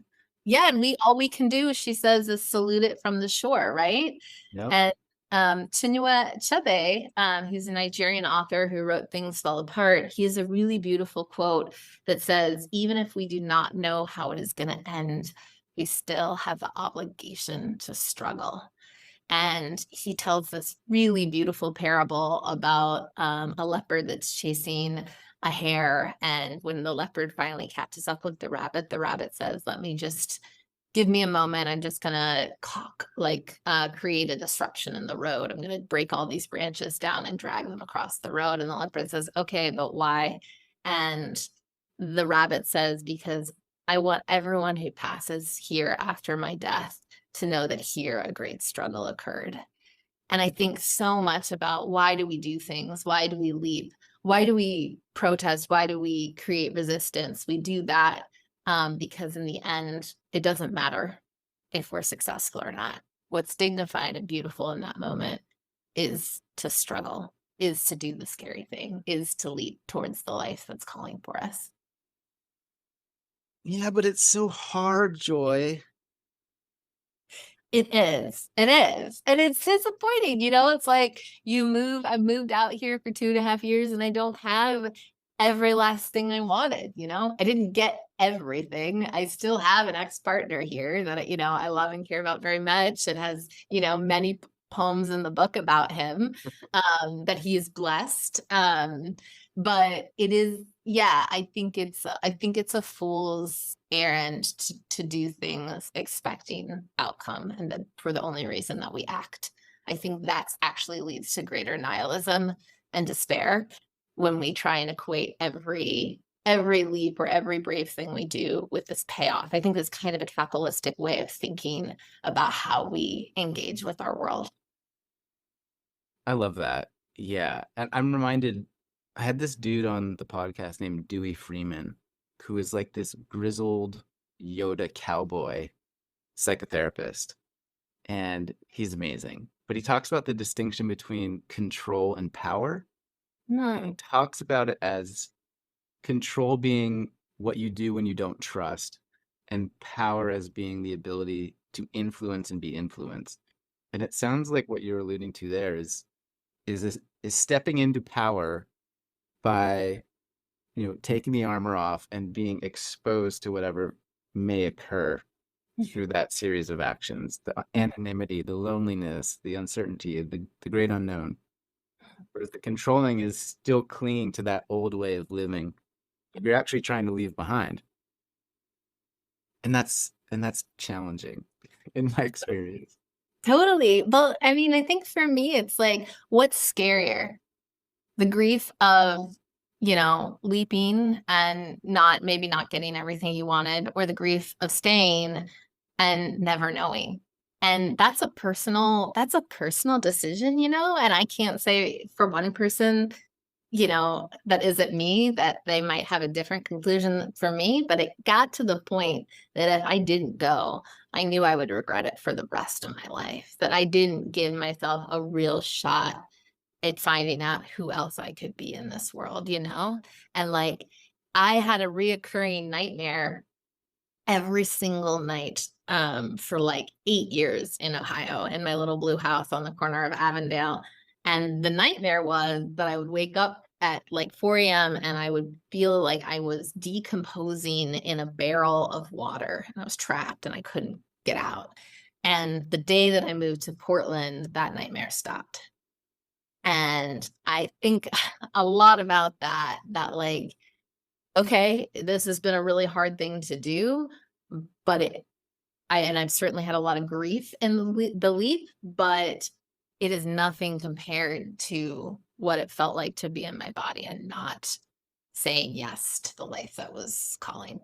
Yeah, and all we can do, she says, is salute it from the shore, right? Yep. And Chinua Achebe, who's a Nigerian author who wrote Things Fall Apart, he has a really beautiful quote that says, even if we do not know how it is going to end, we still have the obligation to struggle. And he tells this really beautiful parable about a leopard that's chasing a hare. And when the leopard finally catches up with the rabbit says, let me just give me a moment. I'm just gonna create a disruption in the road. I'm gonna break all these branches down and drag them across the road. And the leopard says, okay, but why? And the rabbit says, because I want everyone who passes here after my death to know that here a great struggle occurred. And I think so much about, why do we do things? Why do we leap? Why do we protest? Why do we create resistance? We do that because in the end, it doesn't matter if we're successful or not. What's dignified and beautiful in that moment is to struggle, is to do the scary thing, is to leap towards the life that's calling for us. Yeah, but it's so hard, Joy. It is. It is. And it's disappointing. It's like I've moved out here for 2.5 years and I don't have every last thing I wanted. I didn't get everything. I still have an ex-partner here that, I love and care about very much. It has, many poems in the book about him, that he is blessed. But it is, yeah, I think it's a fool's errand to do things expecting outcome, and then for the only reason that we act. I think that's actually leads to greater nihilism and despair when we try and equate every leap or every brave thing we do with this payoff. I think that's kind of a capitalistic way of thinking about how we engage with our world. I love that. Yeah. And I'm reminded, I had this dude on the podcast named Dewey Freeman, who is like this grizzled Yoda cowboy psychotherapist. And he's amazing. But he talks about the distinction between control and power. And he No. talks about it as control being what you do when you don't trust, and power as being the ability to influence and be influenced. And it sounds like what you're alluding to there is stepping into power by taking the armor off and being exposed to whatever may occur through that series of actions, the anonymity, the loneliness, the uncertainty, the great unknown. Whereas the controlling is still clinging to that old way of living you're actually trying to leave behind. And that's challenging in my experience. Totally. Well, I mean, I think for me, it's like, what's scarier? The grief of, leaping and maybe not getting everything you wanted, or the grief of staying and never knowing. And that's a personal decision, and I can't say for one person, that isn't me, that they might have a different conclusion for me. But it got to the point that if I didn't go, I knew I would regret it for the rest of my life, that I didn't give myself a real shot at finding out who else I could be in this world, And like, I had a reoccurring nightmare every single night for like 8 years in Ohio, in my little blue house on the corner of Avondale. And the nightmare was that I would wake up at like 4 a.m. and I would feel like I was decomposing in a barrel of water, and I was trapped and I couldn't get out. And the day that I moved to Portland, that nightmare stopped. And I think a lot about that like, okay, this has been a really hard thing to do, but I've certainly had a lot of grief in the leap, but it is nothing compared to what it felt like to be in my body and not saying yes to the life that was calling.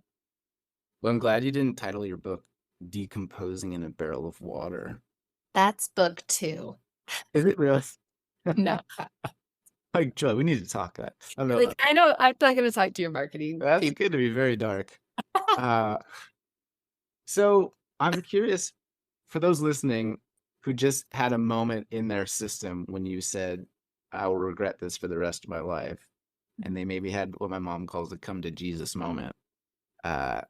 Well, I'm glad you didn't title your book Decomposing in a Barrel of Water. That's book 2. Is it really? No. Like, Joy, we need to talk that. I don't know. Like, I know I'm not gonna talk to your marketing That's people. going to be very dark. So I'm curious, for those listening who just had a moment in their system when you said, I will regret this for the rest of my life, and they maybe had what my mom calls a come to Jesus moment. Uh,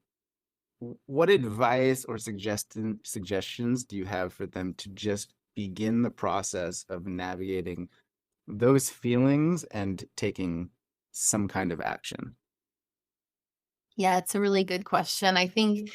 what advice or suggestions do you have for them to just begin the process of navigating those feelings and taking some kind of action? Yeah, it's a really good question. I think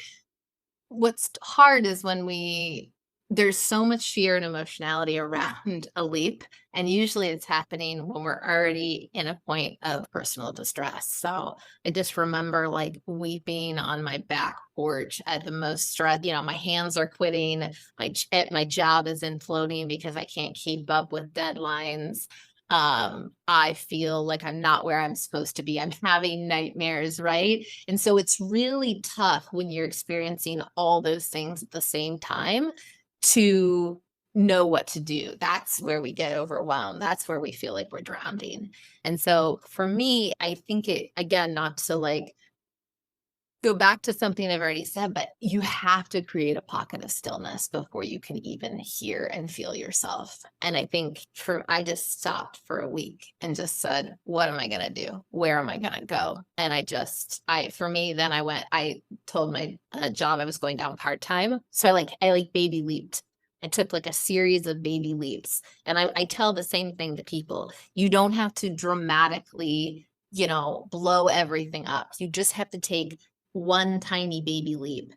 what's hard is when we there's so much fear and emotionality around a leap, and usually it's happening when we're already in a point of personal distress. So I just remember like weeping on my back porch at the most stress. My hands are quitting. My job is imploding because I can't keep up with deadlines. I feel like I'm not where I'm supposed to be. I'm having nightmares, right? And so it's really tough when you're experiencing all those things at the same time to know what to do. That's where we get overwhelmed. That's where we feel like we're drowning. And so for me, I think it, again, not to like go back to something I've already said, but you have to create a pocket of stillness before you can even hear and feel yourself. And I think I just stopped for a week and just said, what am I going to do? Where am I going to go? And for me, then I told my job I was going down part-time. So I baby leaped. I took like a series of baby leaps. And I tell the same thing to people. You don't have to dramatically, blow everything up. You just have to take one tiny baby leap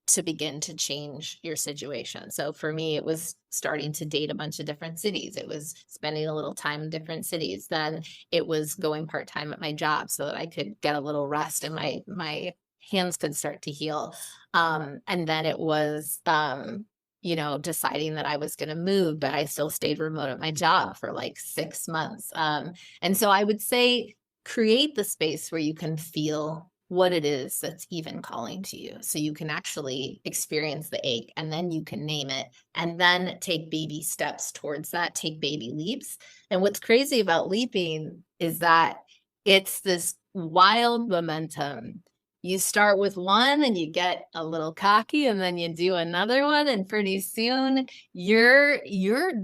to begin to change your situation. So for me, it was starting to date a bunch of different cities. It was spending a little time in different cities. Then it was going part-time at my job so that I could get a little rest and my hands could start to heal. And then it was deciding that I was going to move, but I still stayed remote at my job for like 6 months. And so I would say create the space where you can feel what it is that's even calling to you. So you can actually experience the ache and then you can name it and then take baby steps towards that, take baby leaps. And what's crazy about leaping is that it's this wild momentum. You start with one and you get a little cocky and then you do another one and pretty soon you're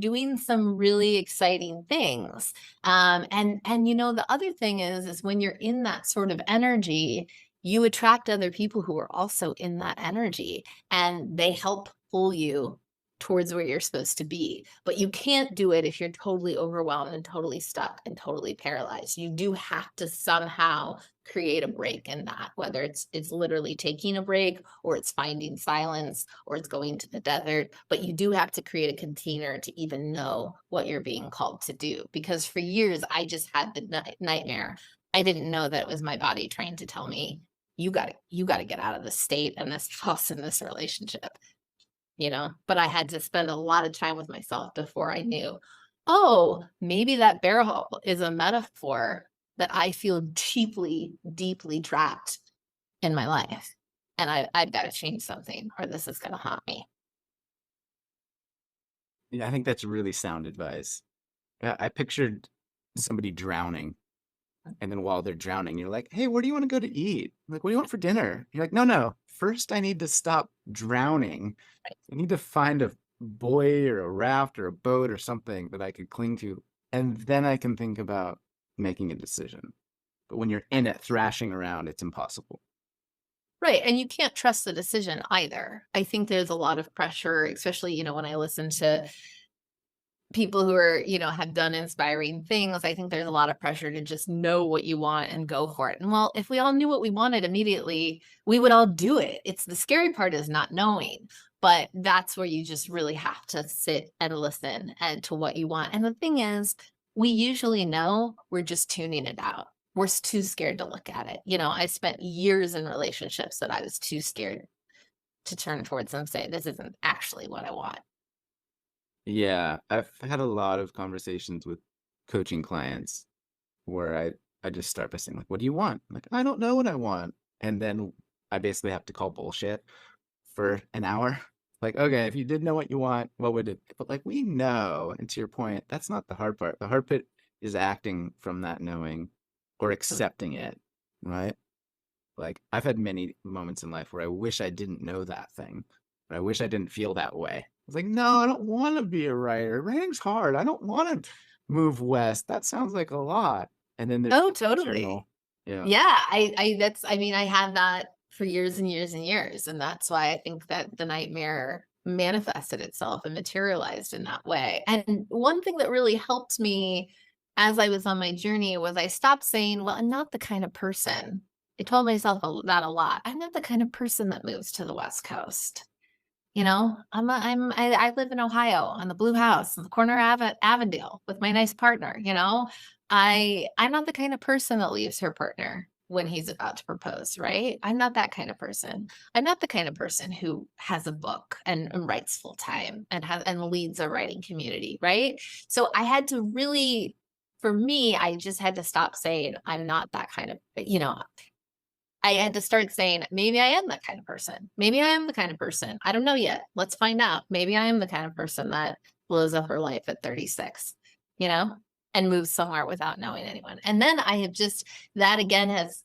doing some really exciting things. And the other thing is when you're in that sort of energy, you attract other people who are also in that energy and they help pull you towards where you're supposed to be. But you can't do it if you're totally overwhelmed and totally stuck and totally paralyzed. You do have to somehow create a break in that, whether it's literally taking a break or it's finding silence or it's going to the desert. But you do have to create a container to even know what you're being called to do. Because for years, I just had the nightmare. I didn't know that it was my body trying to tell me, you got to get out of this state and this house and this relationship. But I had to spend a lot of time with myself before I knew, oh, maybe that barrel is a metaphor that I feel deeply, deeply trapped in my life. And I've got to change something or this is going to haunt me. Yeah, I think that's really sound advice. I pictured somebody drowning, and then while they're drowning, you're like, "Hey, where do you want to go to eat? Like, what do you want for dinner?" You're like, "No, no. First, I need to stop drowning. I need to find a buoy or a raft or a boat or something that I could cling to, and then I can think about making a decision." But when you're in it, thrashing around, it's impossible. Right. And you can't trust the decision either. I think there's a lot of pressure, especially, when I listen to people who have done inspiring things. I think there's a lot of pressure to just know what you want and go for it. And well, if we all knew what we wanted immediately, we would all do it. It's the scary part is not knowing, but that's where you just really have to sit and listen and to what you want. And the thing is, we usually know, we're just tuning it out. We're too scared to look at it. I spent years in relationships that I was too scared to turn towards and say, this isn't actually what I want. Yeah, I've had a lot of conversations with coaching clients where I just start by saying like, "What do you want?" I'm like, "I don't know what I want," and then I basically have to call bullshit for an hour. Like, okay, if you did know what you want, what would it? But like, we know, and to your point, that's not the hard part. The hard part is acting from that knowing or accepting it, right? Like, I've had many moments in life where I wish I didn't know that thing, but I wish I didn't feel that way. I was like, no, I don't want to be a writer. Writing's hard. I don't want to move west. That sounds like a lot. And then there's Oh, the totally. internal, yeah. Yeah, I had that for years and years and years, and that's why I think that the nightmare manifested itself and materialized in that way. And one thing that really helped me as I was on my journey was I stopped saying, "Well, I'm not the kind of person." I told myself that a lot. "I'm not the kind of person that moves to the West Coast." I live in Ohio on the blue house in the corner of Avondale with my nice partner, I'm not the kind of person that leaves her partner when he's about to propose, right? I'm not that kind of person. I'm not the kind of person who has a book and writes full time and leads a writing community, right? So I had to really, for me, I just had to stop saying I'm not that kind of, I had to start saying, maybe I am that kind of person. Maybe I am the kind of person. I don't know yet. Let's find out. Maybe I am the kind of person that blows up her life at 36, you know, and moves somewhere without knowing anyone. And then I have just, that again has,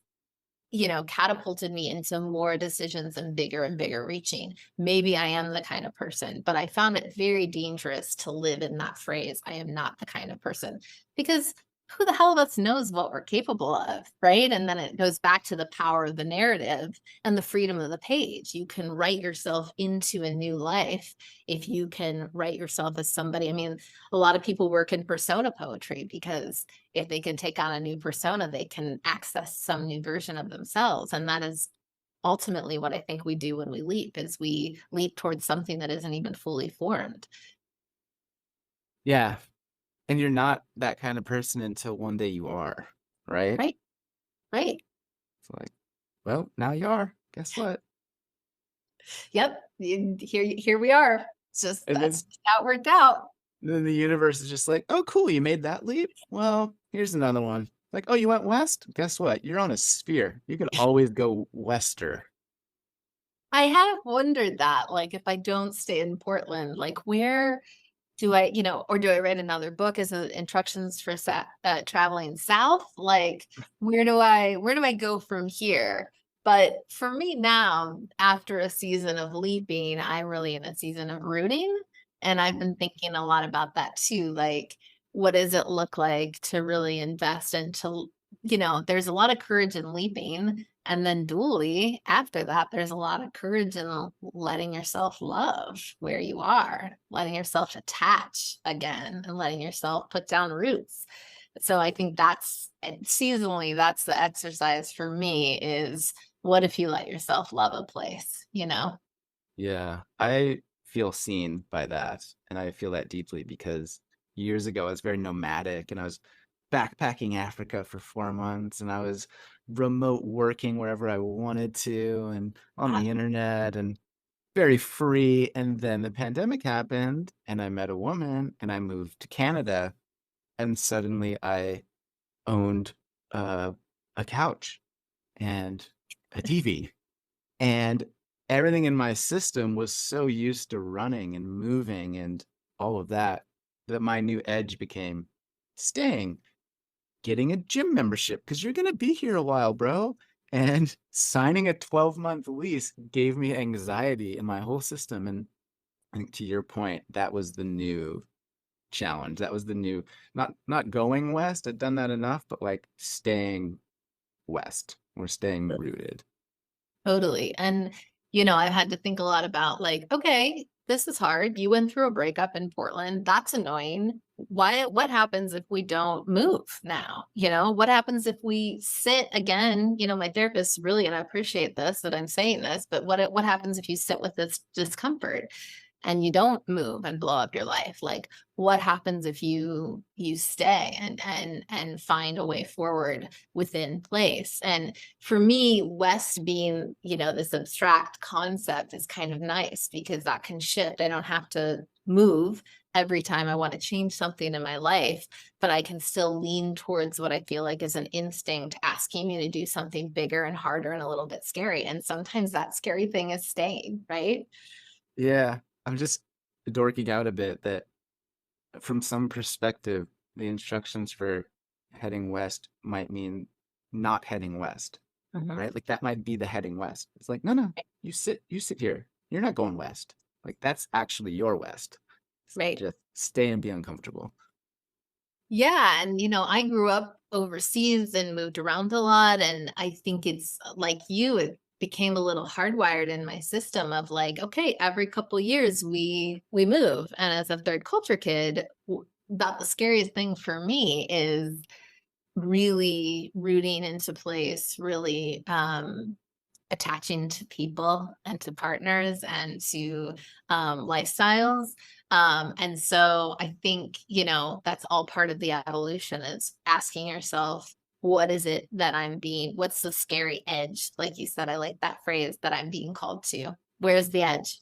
catapulted me into more decisions and bigger reaching. Maybe I am the kind of person, but I found it very dangerous to live in that phrase. I am not the kind of person, because who the hell of us knows what we're capable of, right? And then it goes back to the power of the narrative and the freedom of the page. You can write yourself into a new life if you can write yourself as somebody. I mean, a lot of people work in persona poetry because if they can take on a new persona, they can access some new version of themselves. And that is ultimately what I think we do when we leap, is we leap towards something that isn't even fully formed. Yeah. And you're not that kind of person until one day you are, right? Right. Right. It's like, well, now you are. Guess what? Yep. Here we are. It's just, And that's then just how it worked out. then the universe is just like, oh, cool, you made that leap. Well, here's another one. Like, oh, you went west? Guess what? You're on a sphere. You can always go wester. I have wondered that, like, if I don't stay in Portland, like, where do I, or do I write another book as instructions for traveling south? Like, where do I go from here? But for me now, after a season of leaping, I'm really in a season of rooting. And I've been thinking a lot about that too. Like, what does it look like to really invest into, there's a lot of courage in leaping. And then dually, after that, there's a lot of courage in letting yourself love where you are, letting yourself attach again, and letting yourself put down roots. So I think and seasonally, that's the exercise for me, is what if you let yourself love a place, Yeah, I feel seen by that. And I feel that deeply because years ago I was very nomadic and I was backpacking Africa for 4 months and I was remote working wherever I wanted to and on Ah, the internet and very free. And then the pandemic happened and I met a woman and I moved to Canada and suddenly I owned uh, a couch and a TV. And everything in my system was so used to running and moving and all of that that my new edge became staying, getting a gym membership because you're going to be here a while, bro. And signing a 12-month lease gave me anxiety in my whole system. And I think to your point, that was the new challenge. That was the new, not going west. I'd done that enough, but like staying west or staying rooted. totally. And, I've had to think a lot about, like, okay, this is hard. You went through a breakup in Portland. That's annoying. What happens if we don't move now? What happens if we sit again? My therapist really, and I appreciate this that I'm saying this, but what happens if you sit with this discomfort and you don't move and blow up your life? Like, what happens if you stay and find a way forward within place? And for me, west being, this abstract concept is kind of nice because that can shift. I don't have to move every time I want to change something in my life, but I can still lean towards what I feel like is an instinct asking me to do something bigger and harder and a little bit scary. And sometimes that scary thing is staying, right? Yeah, I'm just dorking out a bit that from some perspective, the instructions for heading west might mean not heading west, Mhm. right? Like that might be the heading west. It's like, no, no, you sit here. You're not going west. Like that's actually your west. Right. Just stay and be uncomfortable. Yeah, and I grew up overseas and moved around a lot, and I think it's like you, it became a little hardwired in my system of like, okay, every couple years we move, and as a third culture kid, about the scariest thing for me is really rooting into place, really attaching to people and to partners and to lifestyles. And so I think, that's all part of the evolution is asking yourself, what is it that I'm being, what's the scary edge? Like you said, I like that phrase that I'm being called to. Where's the edge?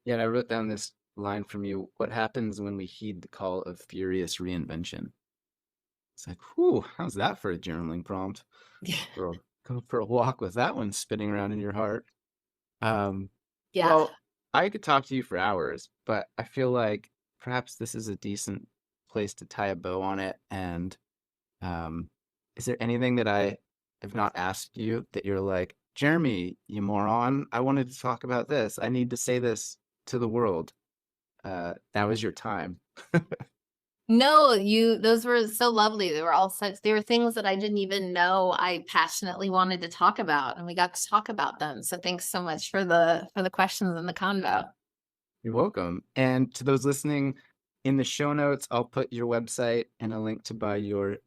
Yeah, and I wrote down this line from you. What happens when we heed the call of furious reinvention? It's like, whew, how's that for a journaling prompt? Go for a walk with that one spinning around in your heart. Um, Yeah. well, I could talk to you for hours, but I feel like perhaps this is a decent place to tie a bow on it. And um, is there anything that I have not asked you that you're like, Jeremy, you moron, I wanted to talk about this. I need to say this to the world. Now is your time. No, those were so lovely. They were things that I didn't even know I passionately wanted to talk about, and we got to talk about them. So thanks so much for the questions and the convo. You're welcome. And to those listening, in the show notes, I'll put your website and a link to buy your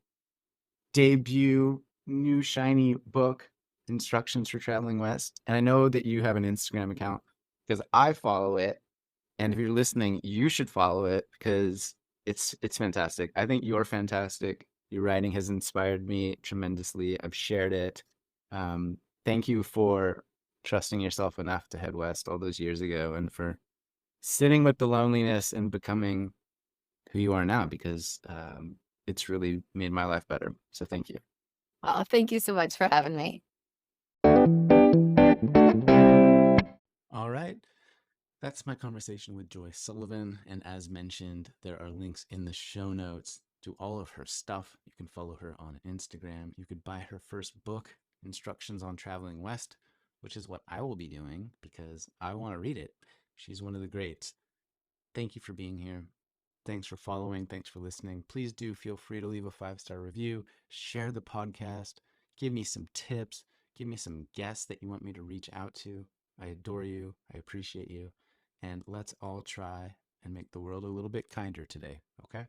debut new shiny book, Instructions for Traveling West. And I know that you have an Instagram account because I follow it. And if you're listening, you should follow it because it's fantastic. I think you're fantastic. Your writing has inspired me tremendously. I've shared it. Thank you for trusting yourself enough to head west all those years ago and for sitting with the loneliness and becoming who you are now because it's really made my life better. So thank you. Well, thank you so much for having me. All right. That's my conversation with Joyce Sullivan. And as mentioned, there are links in the show notes to all of her stuff. You can follow her on Instagram. You could buy her first book, Instructions on Traveling West, which is what I will be doing because I want to read it. She's one of the greats. Thank you for being here. Thanks for following. Thanks for listening. Please do feel free to leave a 5-star review, share the podcast, give me some tips, give me some guests that you want me to reach out to. I adore you. I appreciate you. And let's all try and make the world a little bit kinder today, okay?